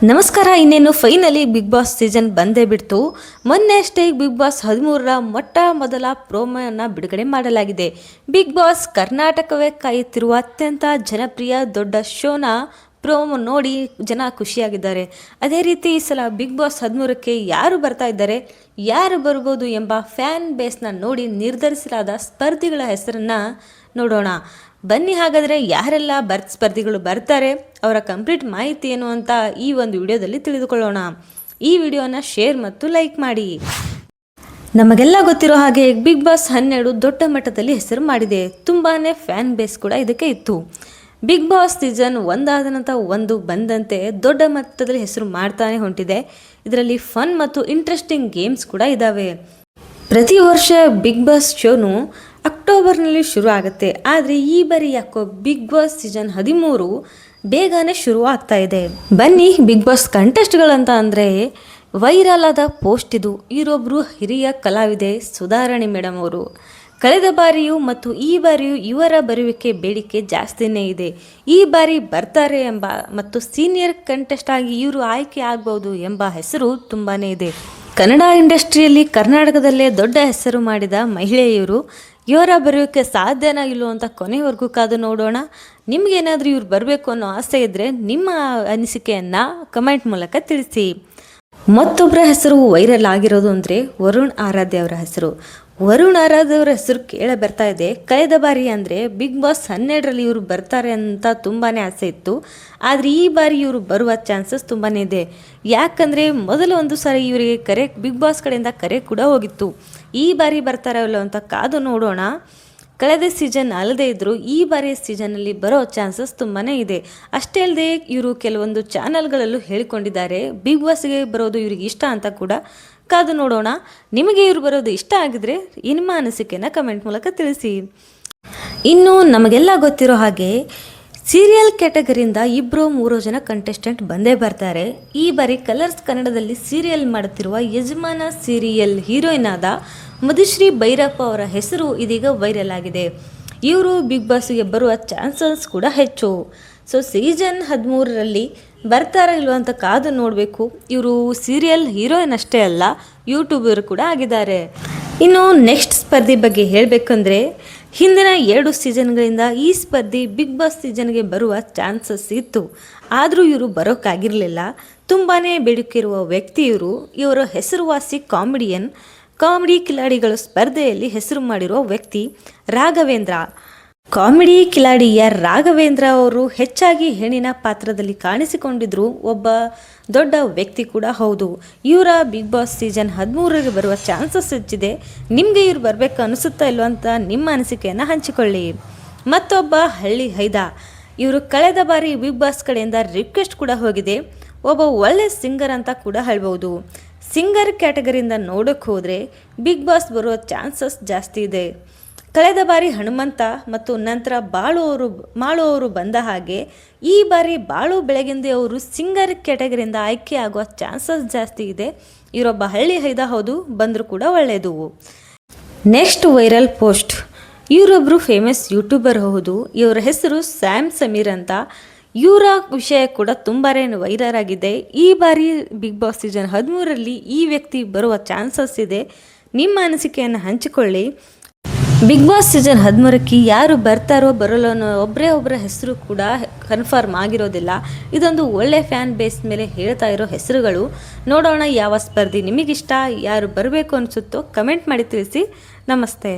ನಮಸ್ಕಾರ. ಇನ್ನೇನು finally big boss season ಬಂದೇ ಬಿಡ್ತು. ಮೊನ್ನೆ ಅಷ್ಟೇ ಬಿಗ್ ಬಾಸ್ 13ರ ಮೊಟ್ಟ ಮೊದಲ ಪ್ರೋಮೋವನ್ನು ಬಿಡುಗಡೆ ಮಾಡಲಾಗಿದೆ. ಬಿಗ್ ಬಾಸ್ ಕರ್ನಾಟಕವೇ ಕಾಯುತ್ತಿರುವ ಅತ್ಯಂತ ಜನಪ್ರಿಯ ದೊಡ್ಡ ಶೋನ ಪ್ರೋಮೋ ನೋಡಿ ಜನ ಖುಷಿಯಾಗಿದ್ದಾರೆ. ಅದೇ ರೀತಿ ಈ ಸಲ ಬಿಗ್ ಬಾಸ್ 13ಕ್ಕೆ ಯಾರು ಬರ್ತಾ ಇದ್ದಾರೆ, ಯಾರು ಬರ್ಬೋದು ಎಂಬ ಫ್ಯಾನ್ ಬೇಸ್ನ ನೋಡಿ ನಿರ್ಧರಿಸಲಾದ ಸ್ಪರ್ಧಿಗಳ ಹೆಸರನ್ನು ನೋಡೋಣ ಬನ್ನಿ. ಹಾಗಾದರೆ ಯಾರೆಲ್ಲ ಸ್ಪರ್ಧಿಗಳು ಬರ್ತಾರೆ, ಅವರ ಕಂಪ್ಲೀಟ್ ಮಾಹಿತಿ ಏನು ಅಂತ ಈ ಒಂದು ವಿಡಿಯೋದಲ್ಲಿ ತಿಳಿದುಕೊಳ್ಳೋಣ. ಈ ವಿಡಿಯೋನ ಶೇರ್ ಮತ್ತು ಲೈಕ್ ಮಾಡಿ. ನಮಗೆಲ್ಲ ಗೊತ್ತಿರೋ ಹಾಗೆ ಬಿಗ್ ಬಾಸ್ 12 ದೊಡ್ಡ ಮಟ್ಟದಲ್ಲಿ ಹೆಸರು ಮಾಡಿದೆ. ತುಂಬಾ ಫ್ಯಾನ್ ಬೇಸ್ ಕೂಡ ಇದಕ್ಕೆ ಇತ್ತು. ಬಿಗ್ ಬಾಸ್ ಸೀಸನ್ ಒಂದಾದ ನಂತರ ಒಂದು ಬಂದಂತೆ ದೊಡ್ಡ ಮಟ್ಟದಲ್ಲಿ ಹೆಸರು ಮಾಡ್ತಾನೆ ಹೊಂಟಿದೆ. ಇದರಲ್ಲಿ ಫನ್ ಮತ್ತು ಇಂಟ್ರೆಸ್ಟಿಂಗ್ ಗೇಮ್ಸ್ ಕೂಡ ಇದ್ದಾವೆ. ಪ್ರತಿ ವರ್ಷ ಬಿಗ್ ಬಾಸ್ ಶೋನು ಅಕ್ಟೋಬರ್ನಲ್ಲಿ ಶುರು ಆಗುತ್ತೆ. ಆದರೆ ಈ ಬಾರಿ ಯಾಕೋ ಬಿಗ್ ಬಾಸ್ ಸೀಸನ್ 13 ಬೇಗನೆ ಶುರು ಆಗ್ತಾ ಇದೆ. ಬನ್ನಿ, ಬಿಗ್ ಬಾಸ್ ಕಂಟೆಸ್ಟ್ಗಳಂತ ಅಂದರೆ ವೈರಲ್ ಆದ ಪೋಸ್ಟ್ ಇದು. ಇವರೊಬ್ಬರು ಹಿರಿಯ ಕಲಾವಿದೆ ಸುಧಾರಾಣಿ ಮೇಡಮ್ ಅವರು. ಕಳೆದ ಬಾರಿಯೂ ಮತ್ತು ಈ ಬಾರಿಯೂ ಇವರ ಬರುವಿಕೆ ಬೇಡಿಕೆ ಜಾಸ್ತಿನೇ ಇದೆ. ಈ ಬಾರಿ ಬರ್ತಾರೆ ಎಂಬ ಮತ್ತು ಸೀನಿಯರ್ ಕಂಟೆಸ್ಟ್ ಆಗಿ ಇವರು ಆಯ್ಕೆ ಆಗ್ಬೋದು ಎಂಬ ಹೆಸರು ತುಂಬಾ ಇದೆ. ಕನ್ನಡ ಇಂಡಸ್ಟ್ರಿಯಲ್ಲಿ ಕರ್ನಾಟಕದಲ್ಲೇ ದೊಡ್ಡ ಹೆಸರು ಮಾಡಿದ ಮಹಿಳೆ ಇವರು. ಇವರ ಬರೋಕ್ಕೆ ಸಾಧ್ಯನಾ ಇಲ್ಲೋ ಅಂತ ಕೊನೆವರೆಗೂ ಕಾದು ನೋಡೋಣ. ನಿಮಗೇನಾದರೂ ಇವ್ರು ಬರಬೇಕು ಅನ್ನೋ ಆಸೆ ಇದ್ದರೆ ನಿಮ್ಮ ಅನಿಸಿಕೆಯನ್ನು ಕಮೆಂಟ್ ಮೂಲಕ ತಿಳಿಸಿ. ಮತ್ತೊಬ್ಬರ ಹೆಸರು ವೈರಲ್ ಆಗಿರೋದು ಅಂದರೆ ವರುಣ್ ಆರಾಧ್ಯ ಅವರ ಹೆಸರು. ವರುಣ್ ಆರಾಧ್ಯ ಅವರ ಹೆಸರು ಕೇಳ ಬರ್ತಾ ಇದೆ. ಕಳೆದ ಬಾರಿ ಅಂದರೆ ಬಿಗ್ ಬಾಸ್ 12ರಲ್ಲಿ ಇವರು ಬರ್ತಾರೆ ಅಂತ ತುಂಬಾ ಆಸೆ ಇತ್ತು. ಆದರೆ ಈ ಬಾರಿ ಇವರು ಬರುವ ಚಾನ್ಸಸ್ ತುಂಬಾ ಇದೆ. ಯಾಕಂದರೆ ಮೊದಲು ಒಂದು ಸಾರಿ ಇವರಿಗೆ ಬಿಗ್ ಬಾಸ್ ಕಡೆಯಿಂದ ಕರೆ ಕೂಡ ಹೋಗಿತ್ತು. ಈ ಬಾರಿ ಬರ್ತಾರಲ್ಲ ಅಂತ ಕಾದು ನೋಡೋಣ. ಕಳೆದ ಸೀಸನ್ ಅಲ್ಲದೇ ಇದ್ದರೂ ಈ ಬಾರಿಯ ಸೀಸನ್ನಲ್ಲಿ ಬರೋ ಚಾನ್ಸಸ್ ತುಂಬಾ ಇದೆ. ಅಷ್ಟೇ ಅಲ್ಲದೆ ಇವರು ಕೆಲವೊಂದು ಚಾನಲ್ಗಳಲ್ಲೂ ಹೇಳಿಕೊಂಡಿದ್ದಾರೆ ಬಿಗ್ ಬಾಸ್ಗೆ ಬರೋದು ಇವ್ರಿಗೆ ಇಷ್ಟ ಅಂತ ಕೂಡ. ಕಾದು ನೋಡೋಣ. ನಿಮಗೆ ಇವರು ಬರೋದು ಇಷ್ಟ ಆಗಿದ್ರೆ ನಿಮ್ಮ ಅನಿಸಿಕೆನ ಕಮೆಂಟ್ ಮೂಲಕ ತಿಳಿಸಿ. ಇನ್ನು ನಮಗೆಲ್ಲ ಗೊತ್ತಿರೋ ಹಾಗೆ ಸೀರಿಯಲ್ ಕ್ಯಾಟಗರಿಯಿಂದ 2-3 ಜನ ಕಂಟೆಸ್ಟೆಂಟ್ ಬಂದೇ ಬರ್ತಾರೆ. ಈ ಬಾರಿ ಕಲರ್ಸ್ ಕನ್ನಡದಲ್ಲಿ ಸೀರಿಯಲ್ ಮಾಡುತ್ತಿರುವ ಯಜಮಾನ ಸೀರಿಯಲ್ ಹೀರೋಯಿನ್ ಆದ ಮಧುಶ್ರೀ ಭೈರಪ್ಪ ಅವರ ಹೆಸರು ಇದೀಗ ವೈರಲ್ ಆಗಿದೆ. ಇವರು ಬಿಗ್ ಬಾಸ್ಗೆ ಬರುವ ಚಾನ್ಸಸ್ ಕೂಡ ಹೆಚ್ಚು. ಸೊ ಸೀಸನ್ 13ರಲ್ಲಿ ಬರ್ತಾರಾ ಇಲ್ವ ಅಂತ ಕಾದು ನೋಡಬೇಕು. ಇವರು ಸೀರಿಯಲ್ ಹೀರೋಯಿನ್ ಅಷ್ಟೇ ಅಲ್ಲ, ಯೂಟ್ಯೂಬರ್ ಕೂಡ ಆಗಿದ್ದಾರೆ. ಇನ್ನು ನೆಕ್ಸ್ಟ್ ಸ್ಪರ್ಧಿ ಬಗ್ಗೆ ಹೇಳಬೇಕಂದ್ರೆ ಹಿಂದಿನ 2 ಸೀಸನ್ಗಳಿಂದ ಈ ಸ್ಪರ್ಧಿ ಬಿಗ್ ಬಾಸ್ ಸೀಸನ್ಗೆ ಬರುವ ಚಾನ್ಸಸ್ ಇತ್ತು. ಆದರೂ ಇವರು ಬರೋಕ್ಕಾಗಿರಲಿಲ್ಲ. ತುಂಬಾ ಬೇಡಿಕೆ ಇರುವ ವ್ಯಕ್ತಿ ಇವರು. ಇವರ ಹೆಸರುವಾಸಿ ಕಾಮಿಡಿ ಕಿಲಾಡಿಗಳು ಸ್ಪರ್ಧೆಯಲ್ಲಿ ಹೆಸರು ಮಾಡಿರುವ ವ್ಯಕ್ತಿ ರಾಘವೇಂದ್ರ. ಕಾಮಿಡಿ ಕಿಲಾಡಿಯ ರಾಘವೇಂದ್ರ ಅವರು ಹೆಚ್ಚಾಗಿ ಹೆಣ್ಣಿನ ಪಾತ್ರದಲ್ಲಿ ಕಾಣಿಸಿಕೊಂಡಿದ್ರು ಒಬ್ಬ ದೊಡ್ಡ ವ್ಯಕ್ತಿ ಕೂಡ ಹೌದು. ಇವರ ಬಿಗ್ ಬಾಸ್ ಸೀಸನ್ 13ಗೆ ಬರುವ ಚಾನ್ಸಸ್ ಹೆಚ್ಚಿದೆ. ನಿಮಗೆ ಇವ್ರು ಬರಬೇಕು ಅನಿಸುತ್ತಾ ಇಲ್ವ ಅಂತ ನಿಮ್ಮ ಅನಿಸಿಕೆಯನ್ನು ಹಂಚಿಕೊಳ್ಳಿ. ಮತ್ತೊಬ್ಬ ಹಳ್ಳಿ ಹೈದಾ. ಇವರು ಕಳೆದ ಬಾರಿ ಬಿಗ್ ಬಾಸ್ ಕಡೆಯಿಂದ ರಿಕ್ವೆಸ್ಟ್ ಕೂಡ ಹೋಗಿದೆ. ಒಬ್ಬ ಒಳ್ಳೆ ಸಿಂಗರ್ ಅಂತ ಕೂಡ ಹೇಳ್ಬೋದು. ಸಿಂಗರ್ ಕ್ಯಾಟಗರಿಯಿಂದ ನೋಡೋಕ್ಕೆ ಹೋದರೆ ಬಿಗ್ ಬಾಸ್ ಬರುವ ಚಾನ್ಸಸ್ ಜಾಸ್ತಿ ಇದೆ. ಕಳೆದ ಬಾರಿ ಹನುಮಂತ ಮತ್ತು ನಂತರ ಮಾಳು ಅವರು ಬಂದ ಹಾಗೆ ಈ ಬಾರಿ ಬಾಳು ಬೆಳಗಿಂದಿ ಅವರು ಸಿಂಗರ್ ಕ್ಯಾಟಗರಿಯಿಂದ ಆಯ್ಕೆ ಆಗುವ ಚಾನ್ಸಸ್ ಜಾಸ್ತಿ ಇದೆ. ಇವರೊಬ್ಬ ಹಳ್ಳಿ ಹೈದ ಹೌದು, ಬಂದರೂ ಕೂಡ ಒಳ್ಳೆಯದು. Next viral post. ಇವರೊಬ್ಬರು ಫೇಮಸ್ ಯೂಟ್ಯೂಬರ್ ಹೌದು. ಇವರ ಹೆಸರು ಸ್ಯಾಮ್ ಸಮೀರ್ ಅಂತ. ಇವರ ವಿಷಯ ಕೂಡ ತುಂಬಾ ವೈರಲ್ ಆಗಿದೆ. ಈ ಬಾರಿ ಬಿಗ್ ಬಾಸ್ ಸೀಸನ್ 13ರಲ್ಲಿ ಈ ವ್ಯಕ್ತಿ ಬರುವ ಚಾನ್ಸಸ್ ಇದೆ. ನಿಮ್ಮ ಅನಿಸಿಕೆಯನ್ನು ಹಂಚಿಕೊಳ್ಳಿ. ಬಿಗ್ ಬಾಸ್ ಸೀಸನ್ 13ಕ್ಕೆ ಯಾರು ಬರ್ತಾರೋ ಬರೋಲ್ಲ ಅನ್ನೋ ಒಬ್ಬರ ಹೆಸರು ಕೂಡ ಕನ್ಫರ್ಮ್ ಆಗಿರೋದಿಲ್ಲ. ಇದೊಂದು ಒಳ್ಳೆ ಫ್ಯಾನ್ ಬೇಸ್ ಮೇಲೆ ಹೇಳ್ತಾ ಇರೋ ಹೆಸರುಗಳು. ನೋಡೋಣ ಯಾವ ಸ್ಪರ್ಧಿ ನಿಮಗಿಷ್ಟ, ಯಾರು ಬರಬೇಕು ಅನಿಸುತ್ತೋ ಕಮೆಂಟ್ ಮಾಡಿ ತಿಳಿಸಿ. ನಮಸ್ತೆ.